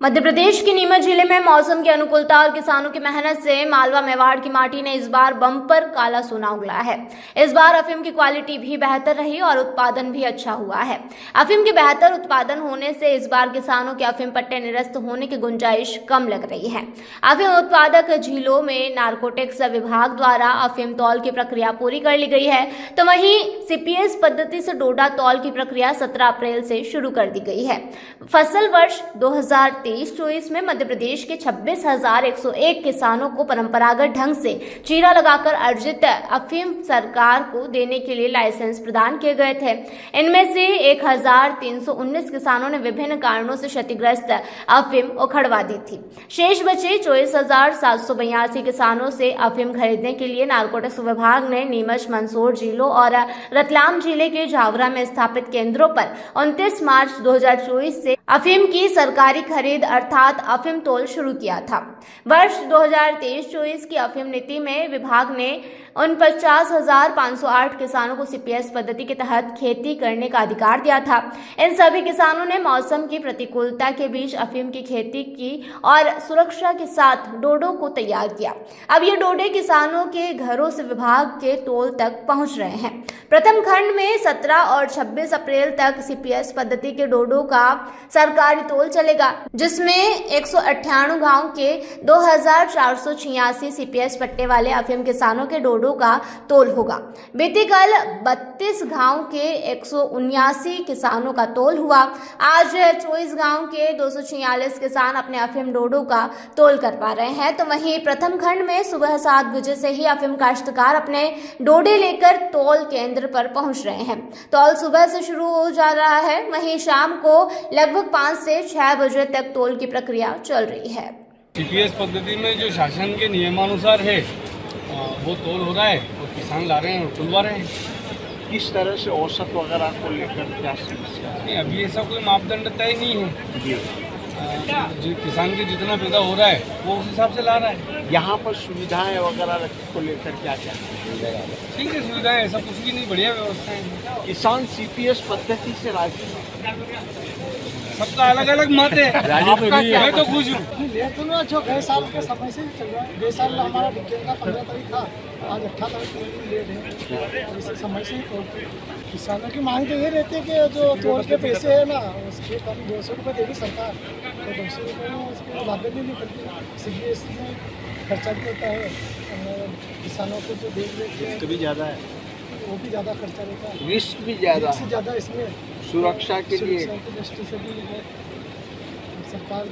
मध्य प्रदेश के नीमच जिले में मौसम की अनुकूलता और किसानों की मेहनत से मालवा मेवाड़ की माटी ने इस बार बम्पर काला सोना उगला है। इस बार अफीम की क्वालिटी भी बेहतर रही और उत्पादन भी अच्छा हुआ है। अफीम के बेहतर उत्पादन होने से इस बार किसानों के अफीम पट्टे निरस्त होने की गुंजाइश कम लग रही है। अफीम उत्पादक जिलों में नारकोटिक्स विभाग द्वारा अफीम तौल की प्रक्रिया पूरी कर ली गई है, तो वहीं सीपीएस पद्धति से डोडा तौल की प्रक्रिया 17 अप्रैल से शुरू कर दी गई है। फसल वर्ष 2023-24 में मध्य प्रदेश के 26,101 किसानों को परंपरागत ढंग से चीरा लगाकर अर्जित अफीम सरकार को देने के लिए लाइसेंस प्रदान किए गए थे। इनमें से 1,319 किसानों ने विभिन्न कारणों से क्षतिग्रस्त अफीम उखड़वा दी थी। शेष बचे 24,782 किसानों से अफीम खरीदने के लिए नारकोटिक्स विभाग ने नीमच, मंदसौर जिलों और रतलाम जिले के झावरा में स्थापित केंद्रों पर 29 मार्च 2024 से अफीम की सरकारी खरीद अर्थात अफीम तोल शुरू किया था। वर्ष 2023-24 की अफीम नीति में विभाग ने 49,508 किसानों को सीपीएस पद्धति के तहत खेती करने का अधिकार दिया था। इन सभी किसानों ने मौसम की प्रतिकूलता के बीच अफीम की खेती की और सुरक्षा के साथ डोडों को तैयार किया। अब ये डोडे किसानों के घरों से विभाग के तोल तक पहुंच रहे हैं। प्रथम खंड में 17 और 26 अप्रैल तक सीपीएस पद्धति के डोडों का सरकारी तोल चलेगा, जिसमें 198 गांव के 2,486 सीपीएस पट्टे वाले अफीम किसानों के डोडों का तोल होगा। बीते कल 32 गांव के 179 किसानों का तोल हुआ। आज 24 गांव के 246 किसान अपने अफीम डोडों का तोल कर पा रहे हैं, तो वहीं प्रथम खंड में सुबह 7 बजे से ही अफीम काश्तकार अपने डोडे लेकर तोल केंद्र पर पहुंच रहे हैं। तोल सुबह से शुरू हो जा रहा है, वहीं शाम को लगभग 5 से 6 बजे तक तोल की प्रक्रिया चल रही है। सीपीएस पद्धति में जो शासन के नियमानुसार है वो तोल हो रहा है और किसान ला रहे हैं और तुलवा रहे हैं। किस तरह से औसत वगैरह को लेकर क्या समस्या नहीं, अभी ऐसा कोई मापदंड तय नहीं है। जो किसान के जितना पैदा हो रहा है वो उस हिसाब से ला रहा है। यहाँ पर सुविधाएं वगैरह को लेकर क्या क्या ठीक है, सुविधाएं ऐसा कुछ भी नहीं, बढ़िया व्यवस्था है। किसान सीपीएस पद्धति से राजी है? सबका अलग अलग मत है। मैं तो खुश हूँ। लेट तो ना, जो गए साल के समय से चल रहा है। गए साल हमारा विज्ञान का 15 तारीख था, आज 18 तारीख लेट है। और इसी समय से किसानों की मांग तो ये रहती है कि जो तोल के पैसे है ना, उसके कम 200 रुपये देगी सरकार, तो 200 रुपये में उसकी लागत भी नहीं पड़ती। सीपीएस में खर्चा भी होता है और किसानों को जो देख लेते हैं भी ज़्यादा है, वो भी ज़्यादा खर्चा रहता है, रिस्क भी ज़्यादा, इससे ज़्यादा इसमें सुरक्षा के लिए सुरक्षा की दृष्टि से भी सरकार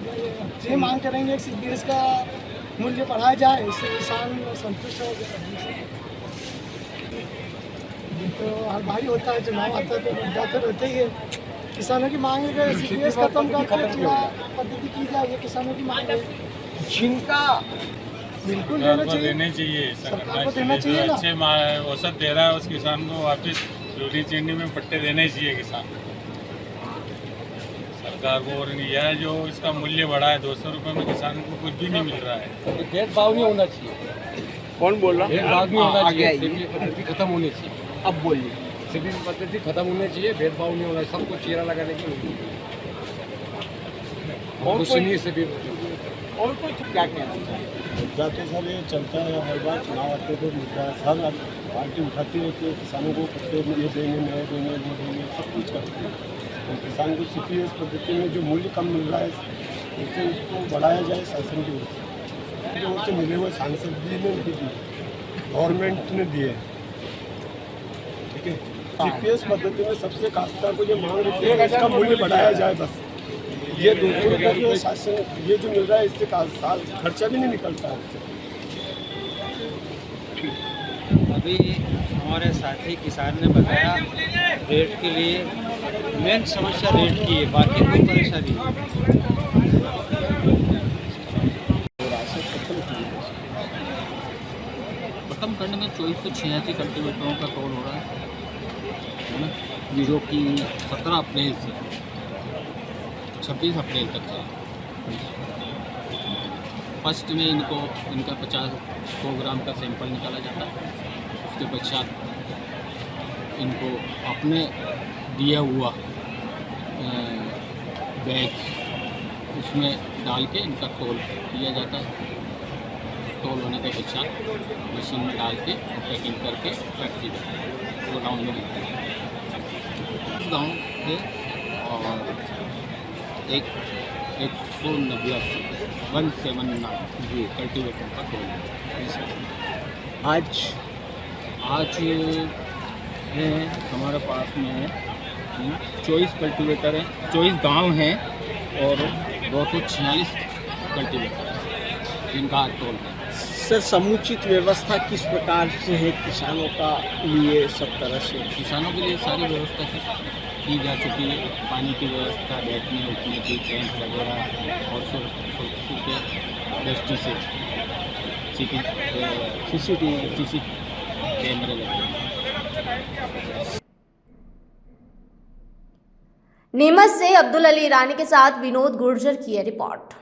ये मांग करेंगे कि सीपीएस का मूल्य बढ़ाया जाए, इससे किसान संतुष्ट हो जाए। तो हर भाई होता है, चुनाव आता है तो मुद्दा तो रहते ही है। किसानों की मांग है कि सीपीएस खत्म करके चुनाव पद्धति की जाए, ये किसानों की मांग है। जिनका बिल्कुल देने चाहिए, सरकार को देना चाहिए ना। अच्छे औसत दे रहा है उस किसान को वापस चोरी चीनी में पट्टे देने चाहिए किसान सरकार को। और यह है जो इसका मूल्य बढ़ा है 200 रुपये में किसान को कुछ भी नहीं मिल रहा है। भेदभाव नहीं होना चाहिए। कौन बोल रहा है? भेदभाव नहीं होना आगे चाहिए, आइए। सीपीएस पद्धति खत्म होनी चाहिए। अब बोलिए। सीपीएस पद्धति खत्म होनी चाहिए, भेदभाव नहीं होना, सबको चीरा लगाने की और कोई क्या कहना चाहिए? मुद्दा तो सर ये चलता है, हर बार चुनाव आते तो मुद्दा सर पार्टी उठाती रहती है, किसानों को पट्टे ये देंगे, नए देंगे, वो देंगे, सब कुछ करते हैं। तो किसान को सीपीएस पद्धति में जो मूल्य कम मिल रहा है उससे उसको बढ़ाया जाए। शासन की ओर से जो उससे मिले हुए सांसद जी ने उनको दिए, गवर्नमेंट ने दिए, ठीक है। सीपीएस पद्धति में सबसे काश्तकार को जो मांग रहती है इसका मूल्य बढ़ाया जाए। बस ये 200 रुपये जो शासन ये जो मिल रहा है इससे साल खर्चा भी नहीं निकलता है। अभी हमारे साथी किसान ने बताया रेट के लिए मेन समस्या रेट की है, बाकी कोई परेशानी नहीं। प्रथम खंड में 2486 कल्टीवेटरों का तोल हो रहा है ना, जो कि 17 अप्रैल से 26 अप्रैल तक चला। फर्स्ट में इनका 50 ग्राम का सैंपल निकाला जाता है। उसके पश्चात इनको अपने दिया हुआ बैग उसमें डाल के इनका तोल किया जाता है। तोल होने के पश्चात मशीन में डाल के पैकिंग करके फैक्ट्री गोडाउन में देते हैं। गाँव के और 179 जी कल्टीवेटर का तोल है। आज है हमारे पास में 24 कल्टीवेटर हैं, 24 गांव हैं और 246 कल्टीवेटर हैं जिनका आज तोल है। सर समुचित व्यवस्था किस प्रकार से है किसानों का लिए सब तरह से? किसानों के लिए सारी व्यवस्था की जा चुकी है। पानी की व्यवस्था, बैठने उठने की टेंट वगैरह और सुरक्षा के दृष्टि से सीसीटीवी कैमरे लगे हैं। नीमच से अब्दुल अली ईरानी के साथ विनोद गुर्जर की यह रिपोर्ट।